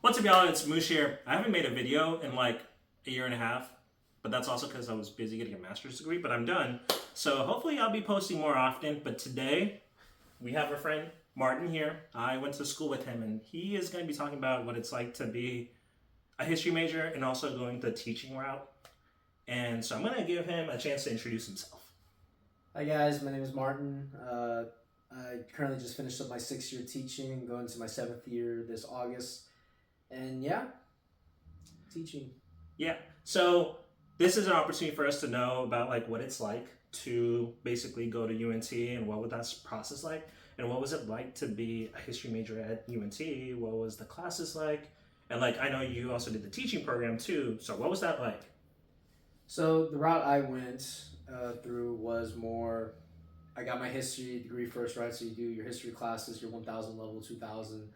What's up, y'all? It's Moosh here. I haven't made a video in like a year and a half, but that's also because I was busy getting a master's degree, but I'm done. So hopefully I'll be posting more often. But today we have our friend Martin here. I went to school with him, and he is going to be talking about what it's like to be a history major and also going the teaching route. And so I'm going to give him a chance to introduce himself. Hi guys, my name is Martin. I currently just finished up my 6 year teaching, going to my 7th year this August. And yeah, teaching. Yeah. So this is an opportunity for us to know about like what it's like to basically go to UNT and what was that process like, and what was it like to be a history major at UNT? What was the classes like? And like I know you also did the teaching program too. So what was that like? So the route I went through was more, I got my history degree first, right? So you do your history classes, your 1000 level, 2000.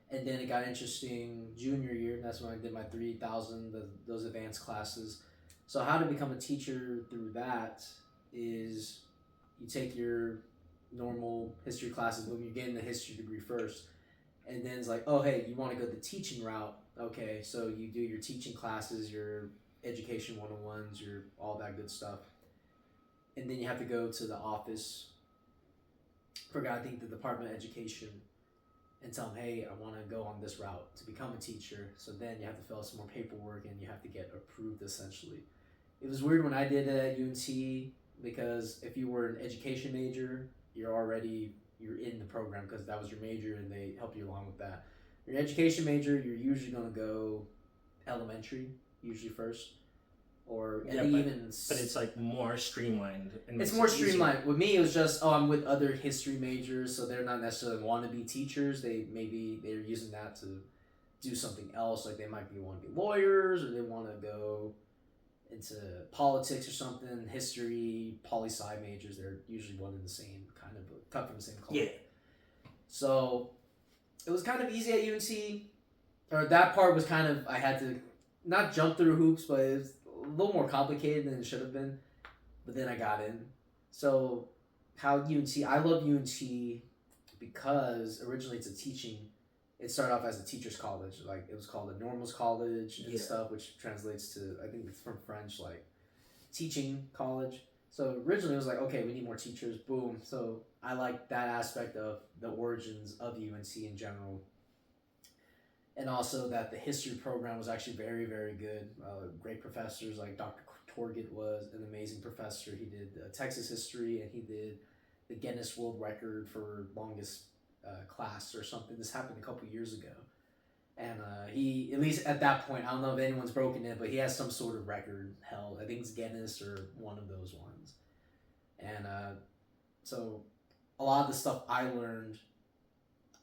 And then it got interesting junior year, and that's when I did my 3000, those advanced classes. So how to become a teacher through that is you take your normal history classes, but you're getting the history degree first. And then it's like, oh, hey, you want to go the teaching route. Okay, so you do your teaching classes, your education 101s, your all that good stuff. And then you have to go to the office, forgot, I think the Department of Education, and tell them, hey, I want to go on this route to become a teacher. So then you have to fill out some more paperwork and you have to get approved essentially. It was weird when I did it at UNT because if you were an education major, you're in the program because that was your major and they help you along with that. Your education major, you're usually going to go elementary, usually first. Or Yeah, and but, even but it's like more streamlined. And it's more easier. streamlined. With me, it was just, oh, I'm with other history majors, so they're not necessarily wannabe teachers. They're using that to do something else. Like they might want to be lawyers, or they want to go into politics or something. History, poli sci majors, they're usually one and the same, kind of cut from the same cloth. Yeah. So it was kind of easy at UNT, or that part was kind of, I had to not jump through hoops, but it was a little more complicated than it should have been. But then I got in. So how UNT, I love UNT because originally it's a teaching, it started off as a teacher's college. Like it was called a normals college and stuff, which translates to, I think it's from French, like teaching college. So originally it was like, okay, we need more teachers, boom. So I like that aspect of the origins of UNC in general. And also that the history program was actually very, very good. Great professors, like Dr. Torgett was an amazing professor. He did Texas history and he did the Guinness World Record for longest class or something. This happened a couple years ago. And he, at least at that point, I don't know if anyone's broken it, but he has some sort of record held. I think it's Guinness or one of those ones. And so a lot of the stuff I learned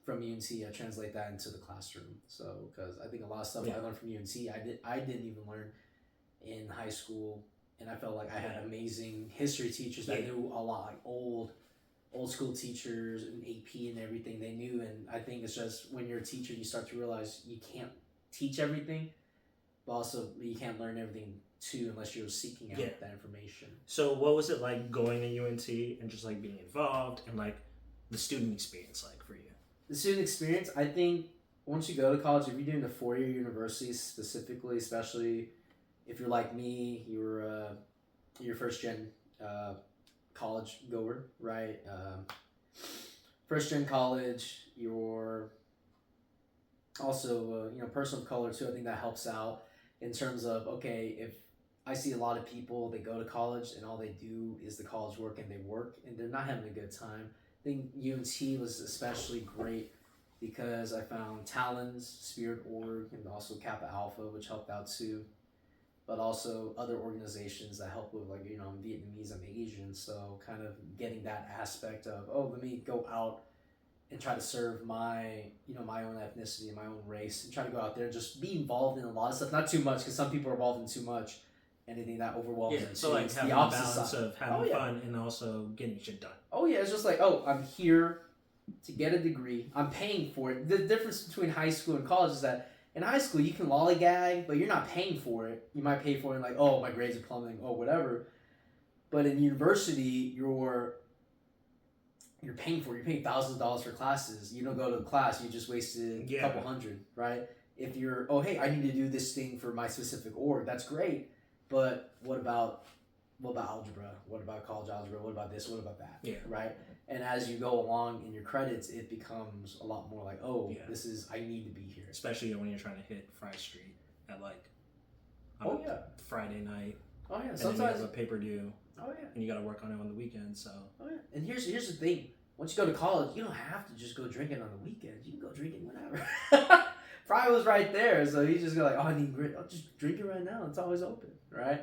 from UNC, I translate that into the classroom. So, because I think a lot of stuff I learned from UNC, I didn't even learn in high school, and I felt like I had amazing history teachers that knew a lot, like old school teachers and AP and everything they knew. And I think it's just when you're a teacher, you start to realize you can't teach everything, but also you can't learn everything too unless you're seeking out that information. So what was it like going to UNT and just like being involved and like the student experience like for you? The student experience, I think once you go to college, if you're doing a 4-year university specifically, especially if you're like me, you're first gen college goer, right? First gen college, you're also person of color too. I think that helps out in terms of, okay, if I see a lot of people, they go to college and all they do is the college work and they work and they're not having a good time. I think UNT was especially great because I found Talons, Spirit Org, and also Kappa Alpha, which helped out too. But also other organizations that help with, like, I'm Vietnamese, I'm Asian, so kind of getting that aspect of, oh, let me go out and try to serve my own ethnicity and my own race, and try to go out there and just be involved in a lot of stuff. Not too much, because some people are involved in too much. Anything that overwhelms them. So like having the balance of having fun and also getting shit done. Oh yeah, it's just like, oh, I'm here to get a degree. I'm paying for it. The difference between high school and college is that in high school you can lollygag, but you're not paying for it. You might pay for it like, oh, my grades are plummeting, oh, whatever. But in university, you're paying for it. You're paying thousands of dollars for classes. You don't go to the class, you just wasted a couple hundred, right? if you're, oh hey, I need to do this thing for my specific org, that's great. But what about algebra? What about college algebra? What about this? What about that? Yeah. Right. And as you go along in your credits, it becomes a lot more like, oh, Yeah. this is, I need to be here. Especially when you're trying to hit Fry Street at like Oh yeah. Friday night. Oh yeah. And then you Sometimes. have a paper due, Oh yeah. and you got to work on it on the weekend. So Oh yeah. And here's the thing. Once you go to college, you don't have to just go drinking on the weekends. You can go drinking whenever. Fry was right there, so you just go like, oh, I need grit. I'll just drink it right now. It's always open, right?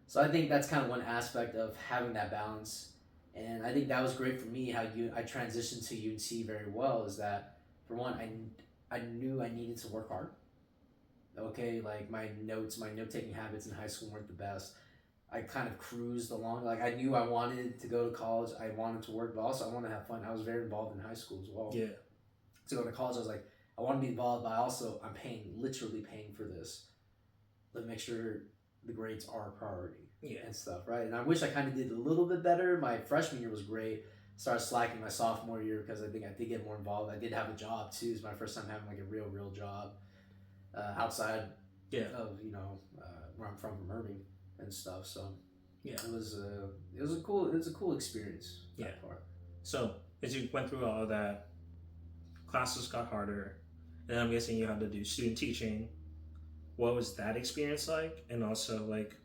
So I think that's kind of one aspect of having that balance, and I think that was great for me. How I transitioned to UNC very well is that, for one, I knew I needed to work hard. Okay, like my note taking habits in high school weren't the best. I kind of cruised along. Like I knew I wanted to go to college. I wanted to work, but also I wanted to have fun. I was very involved in high school as well. yeah, To go to college, I was like, I want to be involved, but also I'm literally paying for this. Let me make sure the grades are a priority yeah, and stuff, right? And I wish I kind of did a little bit better. My freshman year was great. Started slacking my sophomore year because I think I did get more involved. I did have a job too. It was my first time having like a real job outside yeah. of where I'm from Irving and stuff. So Yeah. it was a cool experience. Yeah. That part. So as you went through all of that, classes got harder, and I'm guessing you had to do student teaching. What was that experience like? And also like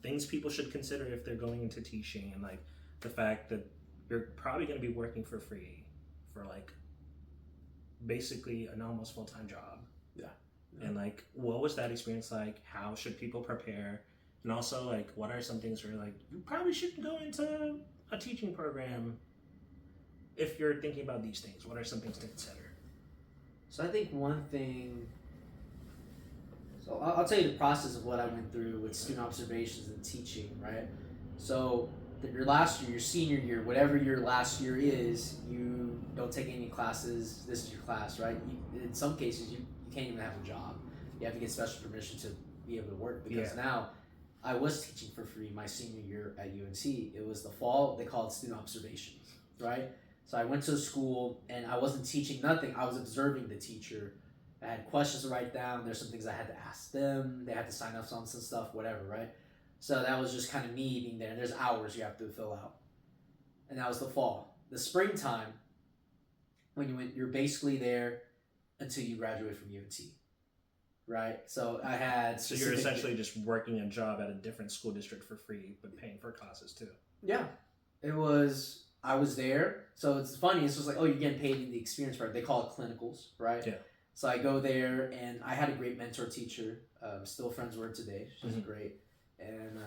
things people should consider if they're going into teaching, and like the fact that you're probably going to be working for free for like basically an almost full-time job. Yeah. And like, what was that experience like? How should people prepare? And also like, what are some things where like you probably shouldn't go into a teaching program if you're thinking about these things? What are some things to consider? So I think one thing. So I'll tell you the process of what I went through with student observations and teaching, right? So your last year, your senior year, whatever your last year is, you don't take any classes. This is your class, right? In some cases, you can't even have a job. You have to get special permission to be able to work because now I was teaching for free my senior year at UNC. It was the fall. They call it student observations, right? So I went to school and I wasn't teaching nothing. I was observing the teacher. I had questions to write down. There's some things I had to ask them. They had to sign up on some stuff, whatever, right? So that was just kind of me being there. And there's hours you have to fill out. And that was the fall. The springtime, when you're basically there until you graduate from UNC, right? So I had. So you're essentially just working a job at a different school district for free, but paying for classes too. Yeah, it was. I was there, so it's funny. It's just like, oh, you're getting paid in the experience part. They call it clinicals, right? Yeah. So I go there, and I had a great mentor teacher. Still friends with her today. She's great, and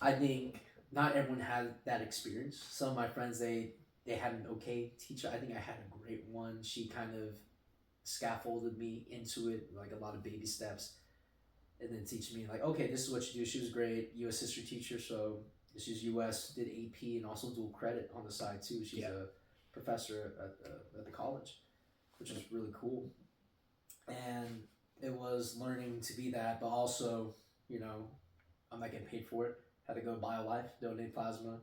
I think not everyone had that experience. Some of my friends they had an okay teacher. I think I had a great one. She kind of scaffolded me into it, like a lot of baby steps, and then teach me like, okay, this is what you do. She was great, U.S. history teacher, so. She's U.S., did AP, and also dual credit on the side, too. She's a professor at the college, which is really cool. And it was learning to be that, but also, I'm not getting paid for it. Had to go BioLife, donate plasma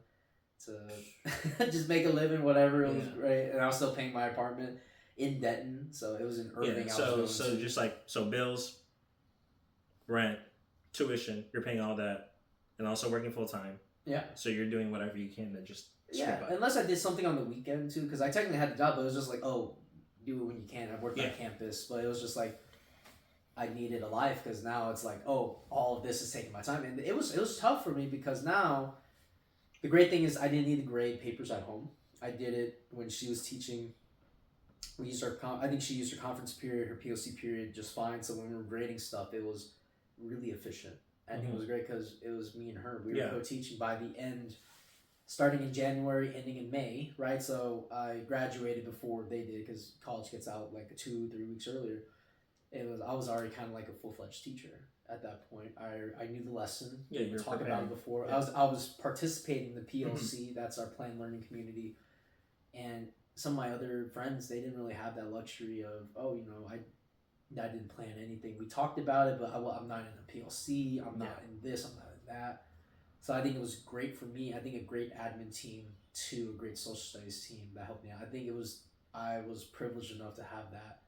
to just make a living, whatever. It was great. And I was still paying my apartment in Denton, so it was in Irving. Yeah, so bills, rent, tuition, you're paying all that, and also working full-time. Yeah. So you're doing whatever you can to just scrape up. Unless I did something on the weekend too, because I technically had the job, but it was just like, oh, do it when you can. I worked on campus, but it was just like I needed a life because now it's like, oh, all of this is taking my time, and it was tough for me because now the great thing is I didn't need to grade papers at home. I did it when she was teaching. We used I think she used her conference period, her POC period just fine. So when we were grading stuff, it was really efficient. I think it was great because it was me and her. We were co-teaching by the end, starting in January, ending in May, right? So I graduated before they did because college gets out like 2-3 weeks earlier. I was already kind of like a full-fledged teacher at that point. I knew the lesson. Yeah, you were talking about it before. Yeah. I was participating in the PLC. That's our planned learning community, and some of my other friends, they didn't really have that luxury of I didn't plan anything. We talked about it, but I'm not in a PLC. I'm not in this. I'm not in that. So I think it was great for me. I think a great admin team too, a great social studies team that helped me out. I was privileged enough to have that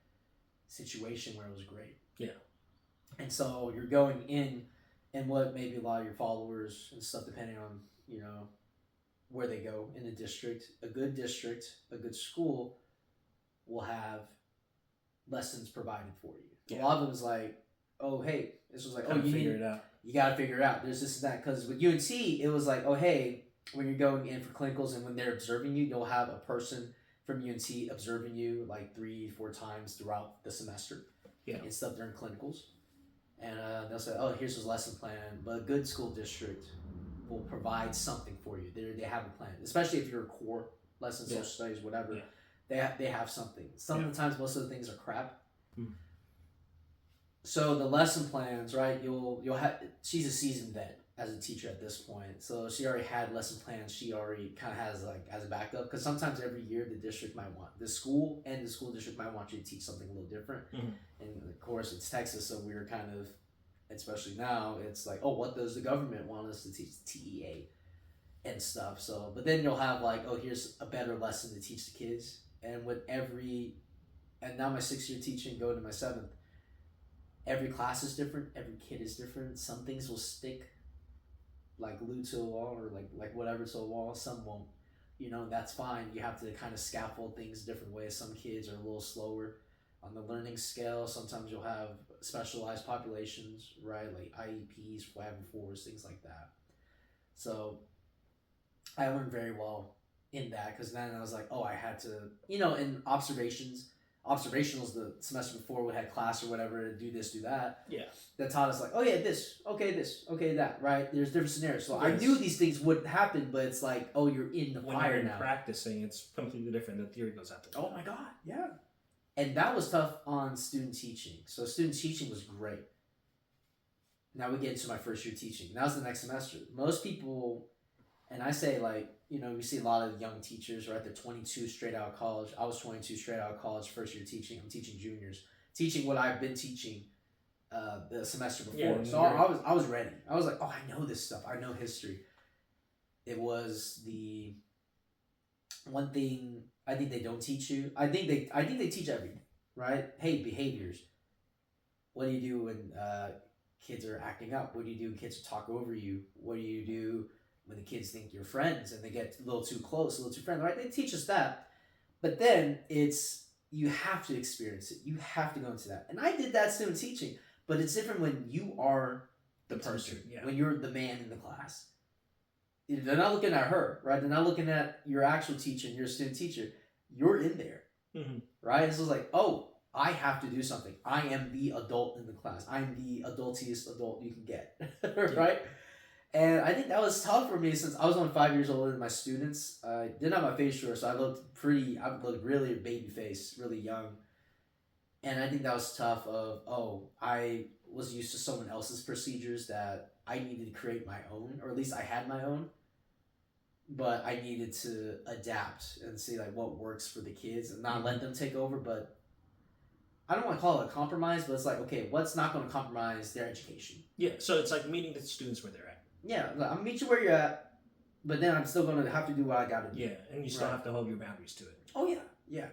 situation where it was great. Yeah. And so you're going in, and what maybe a lot of your followers and stuff, depending on, where they go in the district, a good school will have lessons provided for you. Yeah. A lot of them is like, oh, hey, this was like, Kind oh, of figure it out. you got to figure it out. There's this and that. Because with UNC, it was like, oh, hey, when you're going in for clinicals and when they're observing you, you'll have a person from UNC observing you like 3-4 times throughout the semester. Yeah. And stuff during clinicals. And they'll say, oh, here's his lesson plan. But a good school district will provide something for you. They have a plan, especially if you're a core lesson, social studies, whatever. Yeah. They have something. Some of the times, most of the things are crap. Mm. So the lesson plans, right? You'll have. She's a seasoned vet as a teacher at this point, so she already had lesson plans. She already kind of has like as a backup, because sometimes every year the district might want the school district might want you to teach something a little different. Mm-hmm. And of course, it's Texas, so we're kind of, especially now, it's like, oh, what does the government want us to teach? TEA and stuff. So, but then you'll have like, oh, here's a better lesson to teach the kids. And and now my 6th year teaching, going to my 7th, every class is different. Every kid is different. Some things will stick like glued to a wall, or like whatever to a wall. Some won't. That's fine. You have to kind of scaffold things different ways. Some kids are a little slower on the learning scale. Sometimes you'll have specialized populations, right? Like IEPs, 5 and 4s, things like that. So I learned very well in that, because then I was like, oh, I had to, in observationals the semester before, we had class or whatever to do this, do that. Yeah. That taught us like, oh yeah, this, okay, that, right? There's different scenarios. So I knew these things would happen, but it's like, oh, you're in the fire you're now. Practicing, it's completely different. The theory goes out the Oh my God, yeah. And that was tough on student teaching. So student teaching was great. Now we get into my first year teaching. That was the next semester. Most people, and I say like, we see a lot of young teachers, right? They're 22 straight out of college. I was 22 straight out of college, first year teaching. I'm teaching juniors, teaching what I've been teaching the semester before. Yeah, so I was ready. I was like, oh, I know this stuff. I know history. It was the one thing I think they don't teach you. I think they teach everything, right? Hey, behaviors. What do you do when kids are acting up? What do you do when kids talk over you? What do you do when the kids think you're friends and they get a little too close, a little too friendly, right? They teach us that. But then you have to experience it. You have to go into that. And I did that student teaching, but it's different when you are the person, when you're the man in the class. They're not looking at her, right? They're not looking at your actual teacher and your student teacher. You're in there, right? And so it's like, oh, I have to do something. I am the adult in the class. I'm the adultiest adult you can get, right? And I think that was tough for me, since I was only 5 years older than my students. I didn't have my face short, so I looked really baby face, really young. And I think that was tough I was used to someone else's procedures that I needed to create my own, or at least I had my own. But I needed to adapt and see like what works for the kids and not let them take over. But I don't want to call it a compromise, but it's like, okay, what's not going to compromise their education? Yeah, so it's like meeting the students where they're at. Yeah, I'm gonna meet you where you're at, but then I'm still gonna have to do what I gotta do. Yeah, and you still have to hold your boundaries to it. Oh yeah.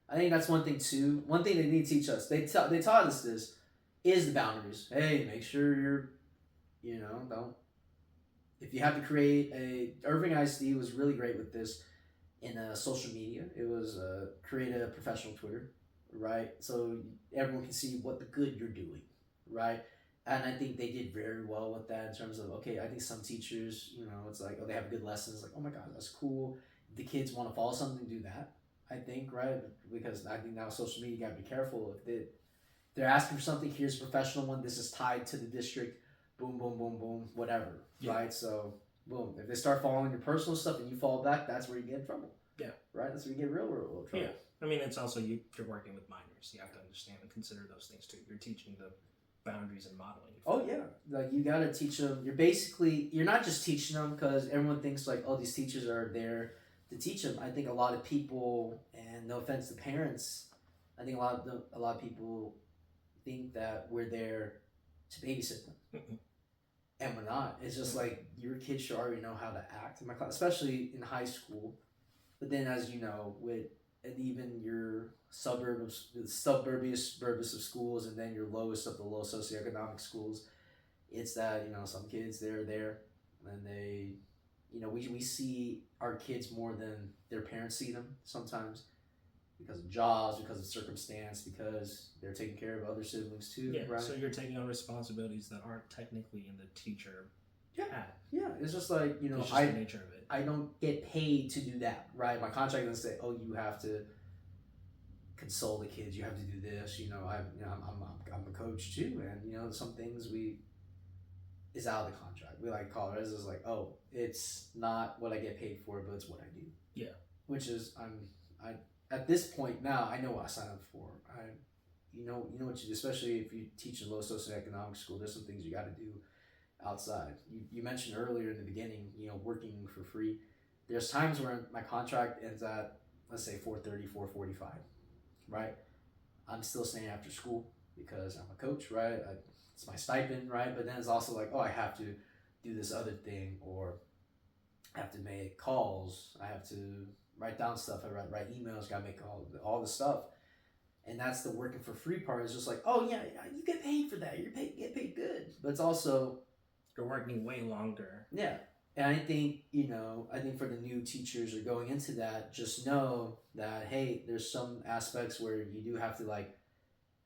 I think that's one thing too. One thing they need to teach us. They taught us this is the boundaries. Hey, make sure you're, don't. If you have to create Irving ISD was really great with this in social media. It was create a professional Twitter, right? So everyone can see what the good you're doing, right? And I think they did very well with that in terms of, okay, I think some teachers, it's like, oh, they have good lessons. Like, oh my God, that's cool. If the kids want to follow something, do that, I think, right? Because I think now social media, you got to be careful. If they're asking for something, here's a professional one. This is tied to the district. Boom, boom, boom, boom, whatever, right? So, boom. If they start following your personal stuff and you fall back, that's where you get in trouble. Yeah. Right? That's where you get real trouble. Yeah. I mean, it's also you're working with minors. You have to understand and consider those things too. You're teaching the boundaries and modeling. Oh yeah, like you gotta teach them. You're not just teaching them because everyone thinks like, oh, these teachers are there to teach them. I think a lot of people, and no offense to parents, I think a lot of people think that we're there to babysit them, and we're not. It's just like your kids should already know how to act in my class, especially in high school. But then, as you know, with and even your suburbiest of schools, and then your lowest of the low socioeconomic schools, it's that some kids they're there, and they, we see our kids more than their parents see them sometimes, because of jobs, because of circumstance, because they're taking care of other siblings too. Yeah. Right. So you're taking on responsibilities that aren't technically in the teacher. Yeah, it's just like It's just the nature of it. I don't get paid to do that, right? My contract doesn't say, oh, you have to console the kids, you have to do this. I'm a coach too, and some things is out of the contract. We like call it as like, oh, it's not what I get paid for, but it's what I do. Yeah. Which is I at this point now I know what I signed up for. You know what you do, especially if you teach in low socioeconomic school. There's some things you got to do outside. You mentioned earlier in the beginning, working for free. There's times where my contract ends at, let's say, 4:30, 4:45, right? I'm still staying after school because I'm a coach, right? It's my stipend, right? But then it's also like, oh, I have to do this other thing, or I have to make calls. I have to write down stuff. I write emails. Got to make all the stuff. And that's the working for free part. Is just like, oh yeah, you get paid for that. Get paid good. But it's also, you're working way longer. Yeah. And I think, for the new teachers are going into that, just know that, hey, there's some aspects where you do have to,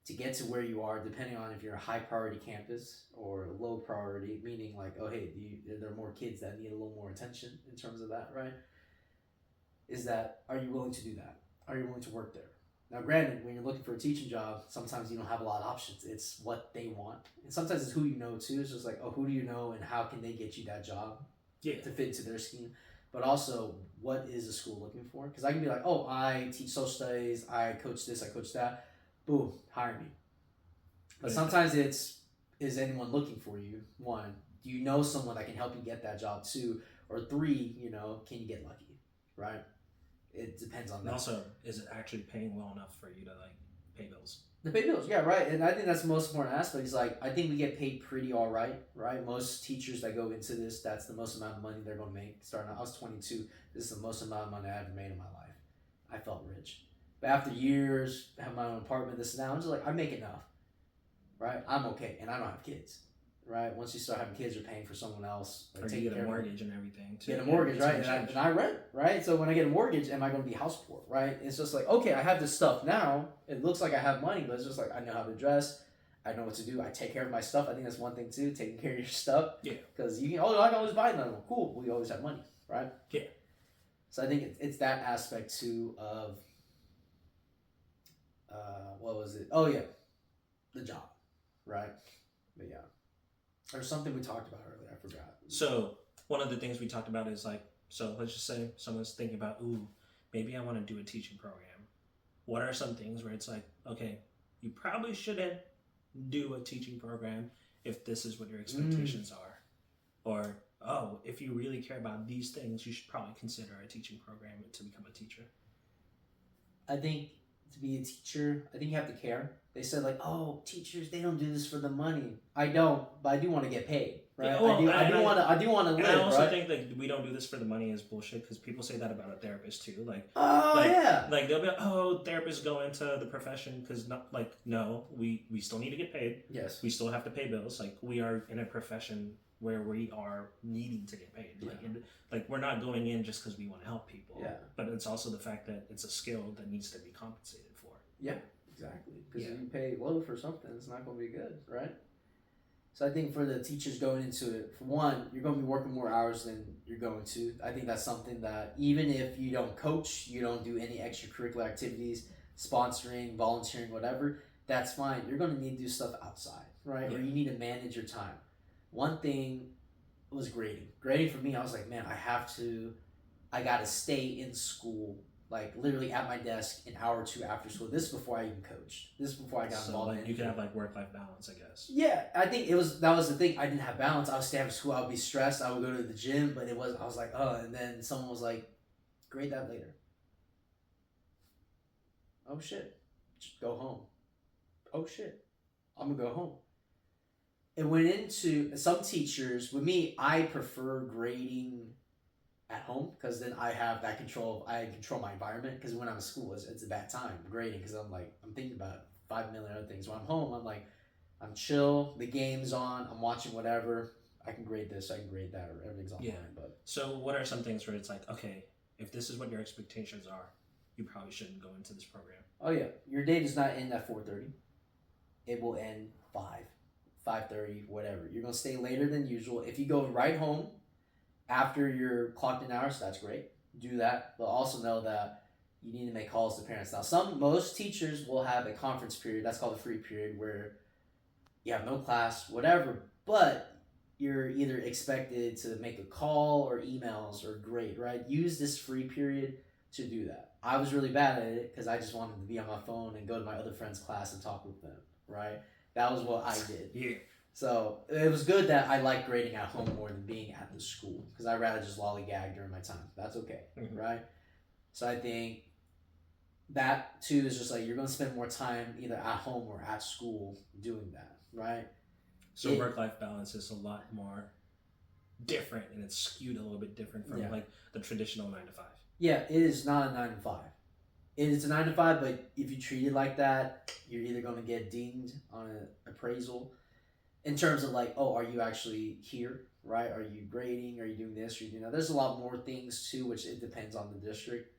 to get to where you are, depending on if you're a high priority campus or a low priority, meaning like, oh, hey, there are more kids that need a little more attention in terms of that, right? Are you willing to do that? Are you willing to work there? Now, granted, when you're looking for a teaching job, sometimes you don't have a lot of options. It's what they want. And sometimes it's who you know, too. It's just like, oh, who do you know and how can they get you that job to fit into their scheme? But also, what is the school looking for? Because I can be like, oh, I teach social studies, I coach this, I coach that. Boom, hire me. But sometimes is anyone looking for you? One, do you know someone that can help you get that job? Two, or three, can you get lucky, right? It depends on that. And also, is it actually paying well enough for you to pay bills? The pay bills, yeah, right. And I think that's the most important aspect. Is I think we get paid pretty all right, right? Most teachers that go into this, that's the most amount of money they're going to make. Starting out, I was 22. This is the most amount of money I ever made in my life. I felt rich. But after years, I have my own apartment, this and that, I'm just like, I make enough, right? I'm okay, and I don't have kids. Right, once you start having kids, you're paying for someone else. Or you get a mortgage and everything. Get a mortgage, right? And I rent, right? So when I get a mortgage, am I going to be house poor, right? It's just like, okay, I have this stuff now. It looks like I have money, but it's just like I know how to dress. I know what to do. I take care of my stuff. I think that's one thing too, taking care of your stuff. Yeah. Because I can always buy another one. Cool. We always have money, right? Yeah. So I think it's that aspect too of, what was it? Oh yeah, the job, right? But yeah. There's something we talked about earlier. I forgot. So one of the things we talked about is so let's just say someone's thinking about, ooh, maybe I want to do a teaching program. What are some things where it's like, okay, you probably shouldn't do a teaching program if this is what your expectations are. Or, oh, if you really care about these things, you should probably consider a teaching program to become a teacher. I think to be a teacher, I think you have to care. They said oh, teachers, they don't do this for the money. I don't, but I do want to get paid, right? Yeah, well, I do want to live. And I also right? think that we don't do this for the money is bullshit, because people say that about a therapist too. Yeah. They'll be like, oh, therapists go into the profession because no, we still need to get paid. Yes. We still have to pay bills. We are in a profession where we are needing to get paid. Yeah. We're not going in just because we want to help people. Yeah. But it's also the fact that it's a skill that needs to be compensated for. Yeah. Exactly. Because if you pay low for something, it's not going to be good, right? So I think for the teachers going into it, for one, you're going to be working more hours than you're going to. I think that's something that even if you don't coach, you don't do any extracurricular activities, sponsoring, volunteering, whatever, that's fine. You're going to need to do stuff outside, right? Yeah. Or you need to manage your time. One thing was grading. Grading for me, I was like, man, I got to stay in school, literally at my desk an hour or two after school. This is before I even coached. This is before I got involved in you can have work-life balance, I guess. Yeah, I think that was the thing. I didn't have balance. I would stay after school. I would be stressed. I would go to the gym, but I was like, oh, and then someone was like, grade that later. Oh shit, just go home. Oh shit, I'm gonna go home. It went into some teachers. With me, I prefer grading at home because then I have that control. I control my environment because when I'm in school, it's a bad time grading because I'm thinking about 5 million other things. When I'm home, I'm chill. The game's on. I'm watching whatever. I can grade this. I can grade that. Or everything's online. Yeah. But So what are some things where it's like, okay, if this is what your expectations are, you probably shouldn't go into this program. oh yeah, your day does not end at 4:30. It will end 5:30, whatever. You're gonna stay later than usual. If you go right home after your clocked in hours, that's great. Do that, but also know that you need to make calls to parents. Now, most teachers will have a conference period. That's called a free period where you have no class, whatever, but you're either expected to make a call or emails or grade, right? Use this free period to do that. I was really bad at it because I just wanted to be on my phone and go to my other friend's class and talk with them, right? That was what I did. Yeah. So it was good that I like grading at home more than being at the school because I'd rather just lollygag during my time. That's okay, right? So I think that too is just like you're going to spend more time either at home or at school doing that, right? So work-life balance is a lot more different and it's skewed a little bit different from like the traditional 9 to 5. Yeah, it is not a 9 to 5. It is a 9 to 5, but if you treat it like that, you're either going to get dinged on an appraisal in terms of like, oh, are you actually here, right? Are you grading? Are you doing this? Are you doing that? There's a lot more things too, which it depends on the district.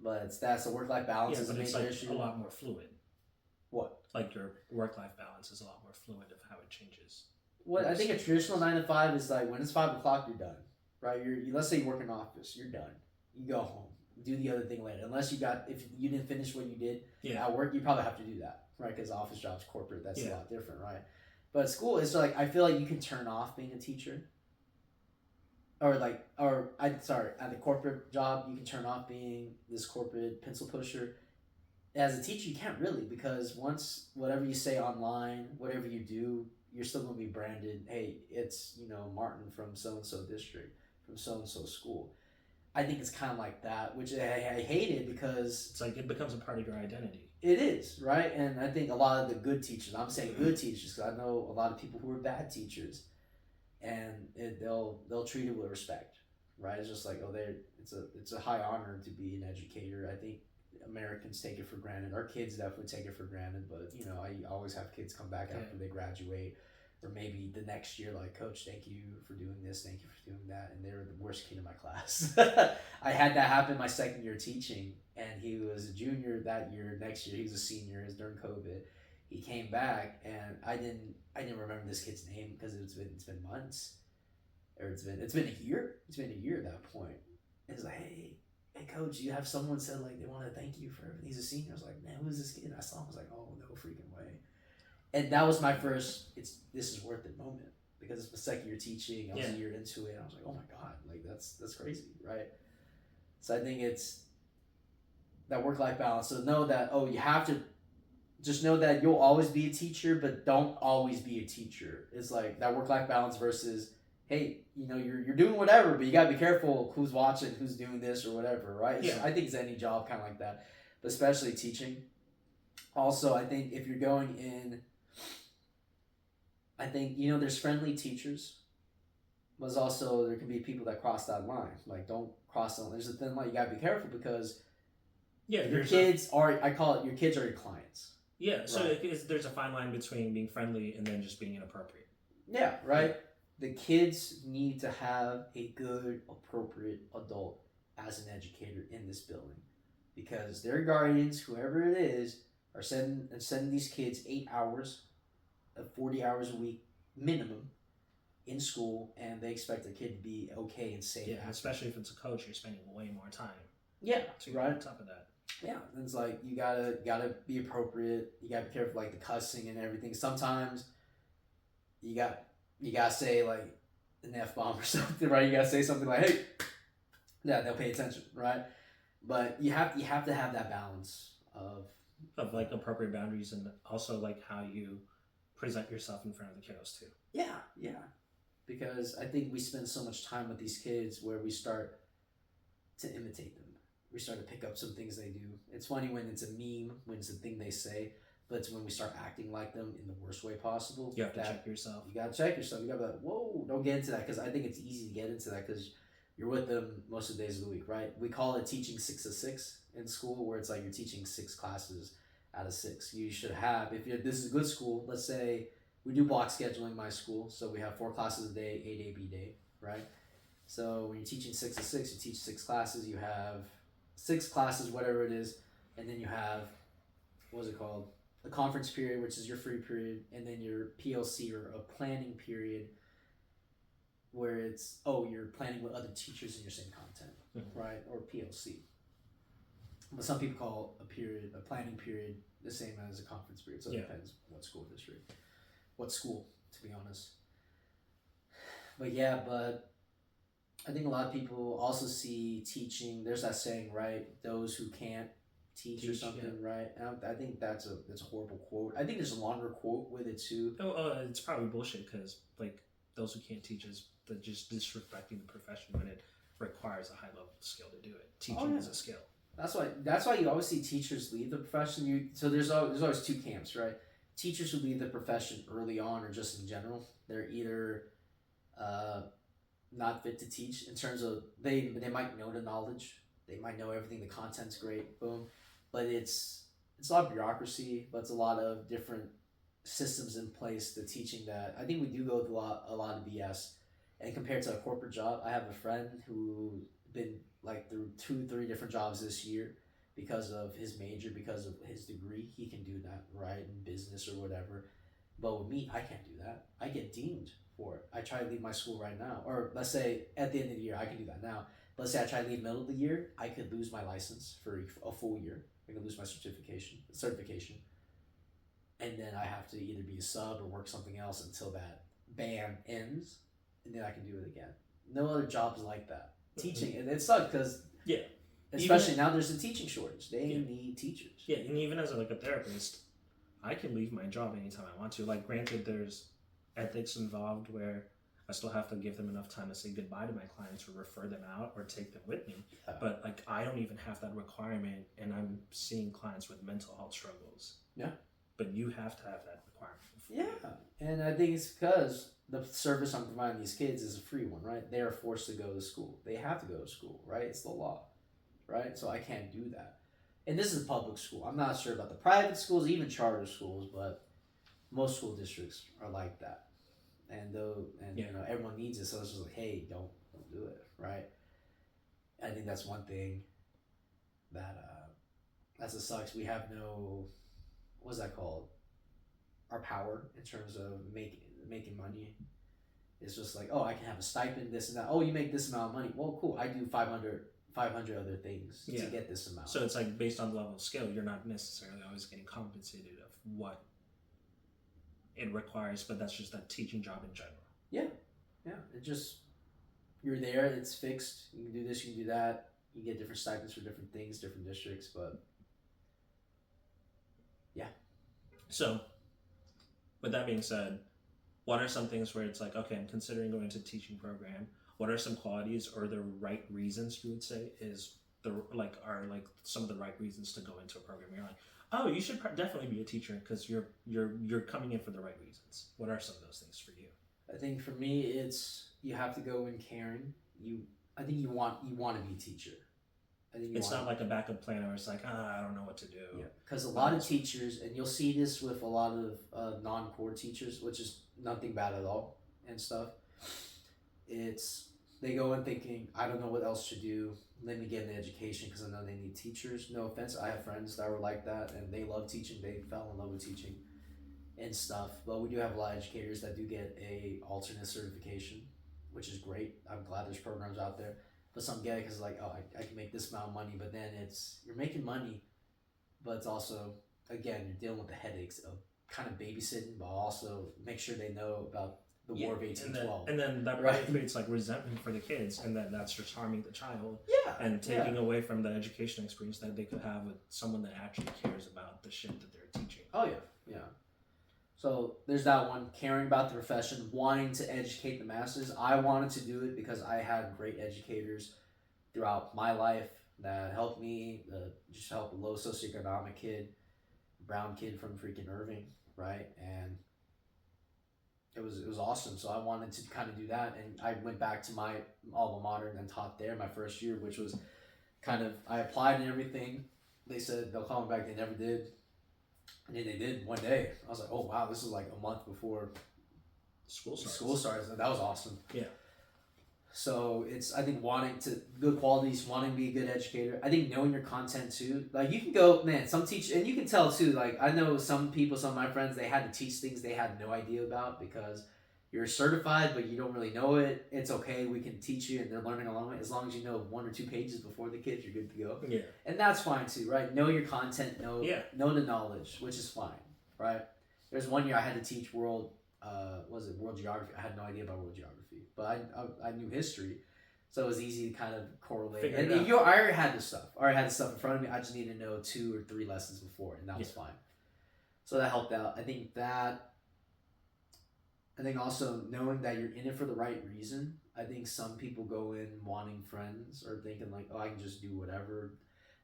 But that's the work-life balance is a major issue. A lot more fluid. What? Like your work-life balance is a lot more fluid of how it changes. What I think a traditional 9 to 5 is like when it's 5 o'clock, you're done, right? Let's say you work in an office, you're done. You go home, do the other thing later. Unless if you didn't finish what you did at work, you probably have to do that, right? Because office jobs, corporate, that's a lot different, right? But at school, it's like I feel like you can turn off being a teacher. At the corporate job, you can turn off being this corporate pencil pusher. As a teacher, you can't really because once whatever you say online, whatever you do, you're still going to be branded. Hey, it's Martin from so and so district, from so and so school. I think it's kind of like that, which I hate it because it's like it becomes a part of your identity. It is, right? And I think a lot of the good teachers, I'm saying good teachers because I know a lot of people who are bad teachers, and they'll treat it with respect, right? It's just like, oh, it's a high honor to be an educator. I think Americans take it for granted. Our kids definitely take it for granted, but I always have kids come back after they graduate. Or maybe the next year, like, Coach, thank you for doing this, thank you for doing that. And they were the worst kid in my class. I had that happen my second year teaching, and he was a junior that year. Next year, he was a senior. It was during COVID. He came back, and I didn't remember this kid's name because it's been months, or it's been a year. It's been a year at that point. And it's like, hey, Coach, you have someone said like they want to thank you for everything. He's a senior. I was like, man, who is this kid? And I saw him. I was like, oh, no freaking way. And that was my first, this is worth it moment because it's the second year teaching. I was a year into it. And I was like, oh my God, like that's crazy, right? So I think it's that work-life balance. So know that, you have to just know that you'll always be a teacher, but don't always be a teacher. It's like that work-life balance versus, hey, you're doing whatever, but you gotta be careful who's watching, who's doing this or whatever, right? Yeah. I think it's any job kind of like that, but especially teaching. Also, I think if you're going in, I think, there's friendly teachers, but also there can be people that cross that line. Like, don't cross that line. There's a thin line. You got to be careful because your kids are your kids are your clients. Yeah, so right. There's a fine line between being friendly and then just being inappropriate. Yeah, right? Yeah. The kids need to have a good, appropriate adult as an educator in this building because their guardians, whoever it is, are sending these kids 8 hours of 40 hours a week minimum in school, and they expect their kid to be okay and safe. Yeah, especially if it's a coach, you're spending way more time. Yeah, right on top of that. Yeah, and it's like you gotta be appropriate. You gotta be careful, like the cussing and everything. Sometimes you gotta say like an F-bomb or something, right? You gotta say something like, "Hey," yeah, they'll pay attention, right? But you have to have that balance of like appropriate boundaries and also like how you present yourself in front of the kiddos too. Yeah. Because I think we spend so much time with these kids where we start to imitate them. We start to pick up some things they do. It's funny when it's a meme, when it's a thing they say, but it's when we start acting like them in the worst way possible. You have to check yourself. You got to check yourself. You got to be like, whoa, don't get into that because I think it's easy to get into that because you're with them most of the days of the week, right? We call it teaching 6 to 6 in school, where it's like you're teaching 6 classes out of 6. You should have, if you're, this is a good school, let's say we do block scheduling in my school, so we have 4 classes a day, 8 AB day, right? So when you're teaching 6 to 6, you teach 6 classes, you have 6 classes, whatever it is, and then you have, what is it called? A conference period, which is your free period, and then your PLC, or a planning period, where it's, oh, you're planning with other teachers in your same content, right? Or PLC. But some people call a planning period, the same as a conference period. So it depends what school district, what school, to be honest. But yeah, but I think a lot of people also see teaching, there's that saying, right? Those who can't teach or something, right? And I think that's a horrible quote. I think there's a longer quote with it too. It's probably bullshit, because like those who can't teach is just disrespecting the profession when it requires a high level of skill to do it. Teaching is a skill. That's why you always see teachers leave the profession. So there's always 2 camps, right? Teachers who leave the profession early on, or just in general, they're either not fit to teach, in terms of they might know the knowledge, they might know everything, the content's great, boom, but it's a lot of bureaucracy, but it's a lot of different systems in place to teaching that I think we do go through a lot of BS. And compared to a corporate job, I have a friend who been like through 2-3 different jobs this year because of his major, because of his degree. He can do that, right, in business or whatever. But with me, I can't do that. I get deemed for it. I try to leave my school right now, or let's say at the end of the year, I can do that now. But let's say I try to leave middle of the year, I could lose my license for a full year. I could lose my certification. And then I have to either be a sub or work something else until that ban ends, and then I can do it again. No other jobs like that. Teaching, and it sucks because especially now there's a teaching shortage. They need teachers. Yeah, and even as a therapist, I can leave my job anytime I want to. Like, granted, there's ethics involved where I still have to give them enough time to say goodbye to my clients, or refer them out, or take them with me. But like, I don't even have that requirement, and I'm seeing clients with mental health struggles. Yeah. But you have to have that requirement. Yeah, and I think it's because the service I'm providing these kids is a free one, right? They are forced to go to school. They have to go to school, right? It's the law, right? So I can't do that. And this is a public school. I'm not sure about the private schools, even charter schools, but most school districts are like that. And you know, everyone needs it, so it's just like, hey, don't do it, right? I think that's one thing that sucks. We have no, what's that called? Our power in terms of making money. It's just like, oh, I can have a stipend, this and that. Oh, you make this amount of money. Well, cool. I do 500 other things to get this amount. So it's like based on the level of skill, you're not necessarily always getting compensated of what it requires, but that's just a teaching job in general. Yeah. It just, you're there, it's fixed. You can do this, you can do that. You get different stipends for different things, different districts, but yeah. So, with that being said, what are some things where it's like, okay, I'm considering going to a teaching program. What are some qualities or the right reasons you would say are some of the right reasons to go into a program? You're like, oh, you should definitely be a teacher because you're coming in for the right reasons. What are some of those things for you? I think for me, it's you have to go in caring. I think you want to be a teacher. I think it's not like a backup plan where it's like, I don't know what to do. Yeah, because a lot of teachers, and you'll see this with a lot of non-core teachers, which is nothing bad at all and stuff. They go in thinking, I don't know what else to do. Let me get an education because I know they need teachers. No offense, I have friends that were like that, and they love teaching. They fell in love with teaching and stuff. But we do have a lot of educators that do get a alternate certification, which is great. I'm glad there's programs out there. But some get it because like, oh, I can make this amount of money. But then you're making money, but it's also, again, you're dealing with the headaches of kind of babysitting, but also make sure they know about the War of 1812. And then that probably creates like resentment for the kids, and then that's just harming the child. Yeah. And taking away from the education experience that they could have with someone that actually cares about the shit that they're teaching. Oh, yeah. So there's that one, caring about the profession, wanting to educate the masses. I wanted to do it because I had great educators throughout my life that helped me, just help a low socioeconomic kid, brown kid from freaking Irving, right? And it was awesome. So I wanted to kind of do that, and I went back to my alma mater and taught there my first year, which was kind of I applied and everything. They said they'll call me back. They never did, and then they did one day. I was like, oh wow, this is like a month before School starts. school starts. That was awesome. Yeah. So it's I think wanting to good qualities, wanting to be a good educator. I think knowing your content too. Like you can go, man. Some teach and you can tell too. Like I know some people, some of my friends, they had to teach things they had no idea about because you're certified, but you don't really know it. It's okay. We can teach you, and they're learning along with it. As long as you know 1 or 2 pages before the kids, you're good to go. Yeah. And that's fine too, right? Know your content. Know the knowledge, which is fine, right? There's one year I had to teach world geography? I had no idea about world geography, but I knew history, so it was easy to kind of correlate. Figure And it out. I already had the stuff. I already had the stuff in front of me. I just needed to know 2 or 3 lessons before, and that was fine. So that helped out. I think also knowing that you're in it for the right reason. I think some people go in wanting friends or thinking like, oh, I can just do whatever.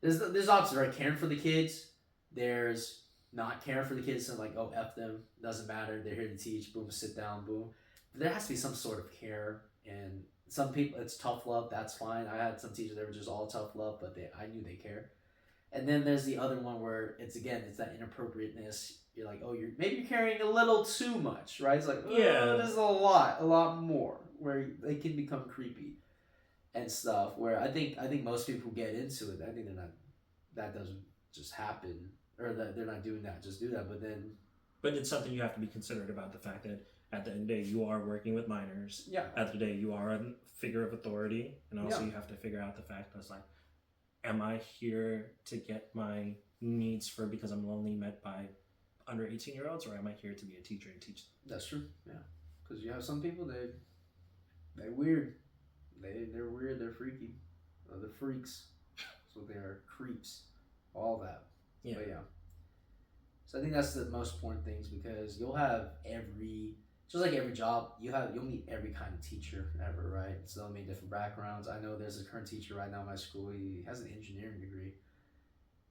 There's opposite, right? Caring for the kids. There's not caring for the kids and like, oh, F them, doesn't matter, they're here to teach, boom, sit down, boom. But there has to be some sort of care, and some people, it's tough love, that's fine. I had some teachers that were just all tough love, but I knew they care. And then there's the other one where it's that inappropriateness. You're like, oh, you're carrying a little too much, right? It's like, oh, there's a lot more, where they can become creepy and stuff, where I think most people who get into it, I think that doesn't just happen. Or that they're not doing that, just do that. But it's something you have to be considerate about, the fact that at the end of the day you are working with minors. Yeah. At the end of the day you are a figure of authority, and also you have to figure out the fact that's like, am I here to get my needs because I'm only met by under 18-year-olds, or am I here to be a teacher and teach them? That's true. Yeah. Because you have some people they're weird. They're weird. They're freaky. They're freaks. So they are creeps. All that. Yeah. But yeah. So I think that's the most important things, because you'll have just like every job, you'll meet every kind of teacher ever, right? So they'll meet different backgrounds. I know there's a current teacher right now in my school. He has an engineering degree.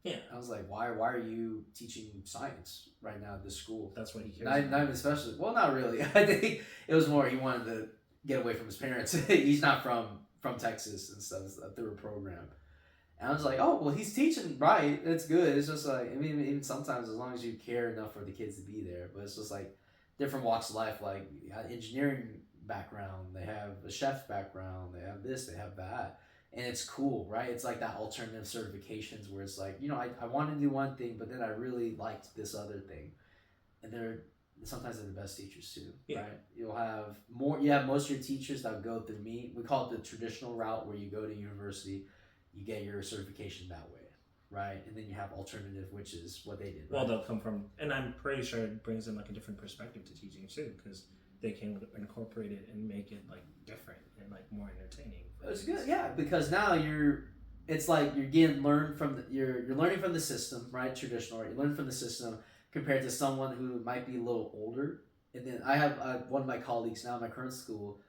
Yeah. I was like, why are you teaching science right now at this school? That's what he cares Not about. even especially. Well, not really. I think it was more he wanted to get away from his parents. He's not from Texas and stuff. It's through a program. And I was like, oh, well, he's teaching right. It's good. It's just like, I mean, even sometimes as long as you care enough for the kids to be there. But it's just like different walks of life, like engineering background. They have a chef background. They have this, they have that. And it's cool, right? It's like that alternative certifications where it's like, I wanted to do one thing, but then I really liked this other thing. And sometimes they're the best teachers too, right? You have most of your teachers that go through me. We call it the traditional route, where you go to university, you get your certification that way, right? And then you have alternative, which is what they did. Right? Well, they'll come from, and I'm pretty sure it brings in like a different perspective to teaching too, because they can incorporate it and make it like different and like more entertaining. It's good, yeah, because now it's like you're learning from the system, right? Traditional, right? You learn from the system compared to someone who might be a little older. And then I have one of my colleagues now in my current school.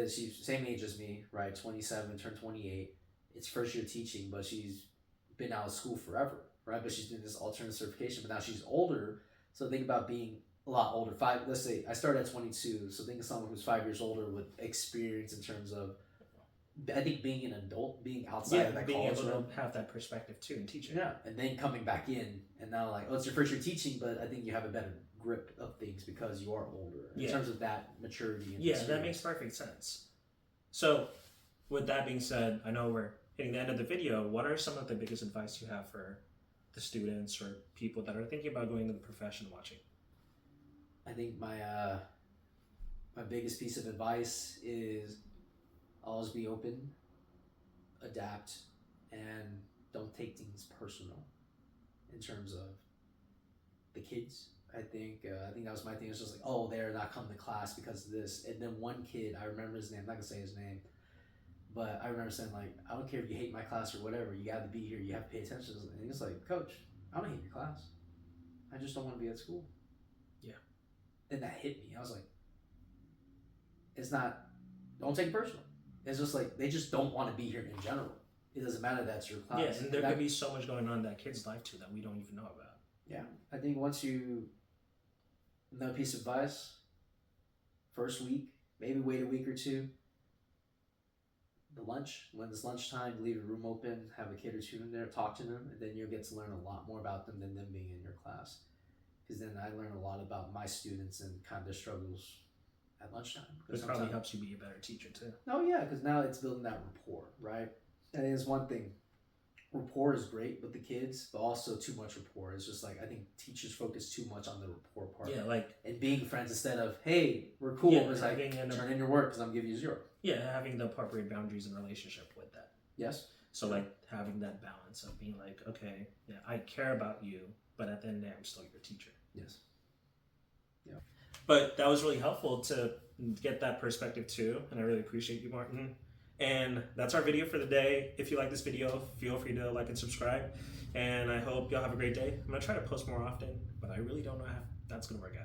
She's same age as me, right? 27, turned 28. It's first year teaching, but she's been out of school forever, right? But she's doing this alternative certification, but now she's older. So think about being a lot older. Let's say I started at 22, so think of someone who's 5 years older with experience in terms of, I think, being an adult, being outside of that being college able realm. to have that perspective too in teaching. Yeah, and then coming back in, and now like, oh, it's your first year teaching, but I think you have a better grip of things because you are older in terms of that maturity. And experience. That makes perfect sense. So, with that being said, I know we're hitting the end of the video. What are some of the biggest advice you have for the students or people that are thinking about going into the profession watching? I think my biggest piece of advice is always be open, adapt, and don't take things personal in terms of the kids. I think that was my thing. It's just like, oh, they're not coming to class because of this. And then one kid, I remember his name, I'm not gonna say his name, but I remember saying like, I don't care if you hate my class or whatever, you got to be here, you have to pay attention. And he's like, Coach, I don't hate your class, I just don't want to be at school. Yeah. And that hit me. I was like, don't take it personal. It's just like, they just don't want to be here in general. It doesn't matter that's your class. Yeah, and there could be so much going on in that kid's life too that we don't even know about. Yeah, I think once you, another piece of advice, first week, maybe wait a week or two. The lunch, when it's lunchtime, leave your room open, have a kid or two in there, talk to them, and then you'll get to learn a lot more about them than them being in your class. Because then I learn a lot about my students and kind of their struggles at lunchtime. It probably helps you be a better teacher too. Oh yeah, because now it's building that rapport, right? And it's one thing. Rapport is great with the kids, but also too much rapport. It's just like I think teachers focus too much on the rapport part. Yeah, like and being friends instead of hey, we're cool. Yeah, it's like turn in your work because I'm giving you 0. Yeah, having the appropriate boundaries and relationship with that. Yes. So like having that balance of being like, okay, yeah, I care about you, but at the end of the day, I'm still your teacher. Yes. Yeah. But that was really helpful to get that perspective too, and I really appreciate you, Martin. And that's our video for the day. If you like this video, feel free to like and subscribe. And I hope y'all have a great day. I'm gonna try to post more often, but I really don't know how that's gonna work out.